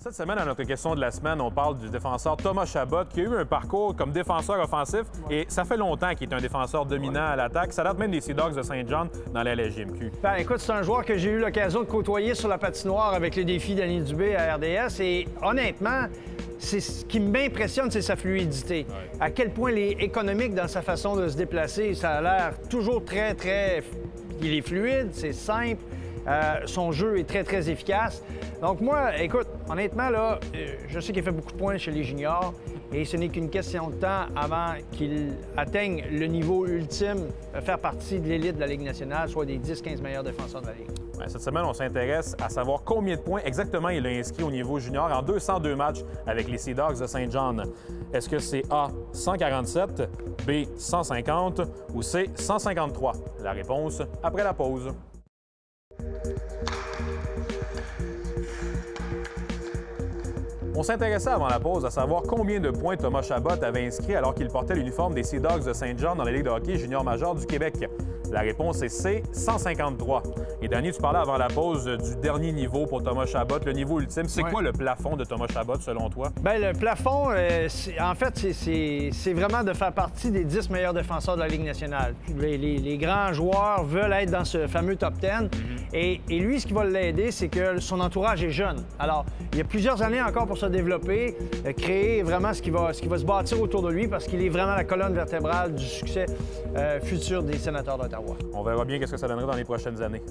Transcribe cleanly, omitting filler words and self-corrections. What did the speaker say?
Cette semaine, à notre question de la semaine, on parle du défenseur Thomas Chabot, qui a eu un parcours comme défenseur offensif, et ça fait longtemps qu'il est un défenseur dominant à l'attaque. Ça date même des Sea Dogs de Saint John dans la LSJMQ. Ben, écoute, c'est un joueur que j'ai eu l'occasion de côtoyer sur la patinoire avec le défi d'Annie Dubé à RDS, et honnêtement, c'est ce qui m'impressionne, c'est sa fluidité. Ouais. À quel point il est économique dans sa façon de se déplacer. Ça a l'air toujours très... Il est fluide, c'est simple. Son jeu est très efficace. Donc moi, écoute, honnêtement, là, je sais qu'il fait beaucoup de points chez les juniors et ce n'est qu'une question de temps avant qu'il atteigne le niveau ultime, faire partie de l'élite de la Ligue nationale, soit des 10-15 meilleurs défenseurs de la Ligue. Cette semaine, on s'intéresse à savoir combien de points exactement il a inscrit au niveau junior en 202 matchs avec les Sea Dogs de Saint John. Est-ce que c'est A, 147, B, 150 ou C, 153? La réponse après la pause. On s'intéressait avant la pause à savoir combien de points Thomas Chabot avait inscrit alors qu'il portait l'uniforme des Sea Dogs de Saint John dans la Ligue de hockey junior major du Québec. La réponse est C, 153. Et Danny, tu parlais avant la pause du dernier niveau pour Thomas Chabot, le niveau ultime. C'est quoi le plafond de Thomas Chabot, selon toi? Bien, le plafond, en fait, c'est vraiment de faire partie des 10 meilleurs défenseurs de la Ligue nationale. Les grands joueurs veulent être dans ce fameux top 10. Et lui, ce qui va l'aider, c'est que son entourage est jeune. Alors, il y a plusieurs années encore pour se développer, créer vraiment ce qui va se bâtir autour de lui parce qu'il est vraiment la colonne vertébrale du succès futur des Sénateurs d'Ottawa. On verra bien ce que ça donnerait dans les prochaines années.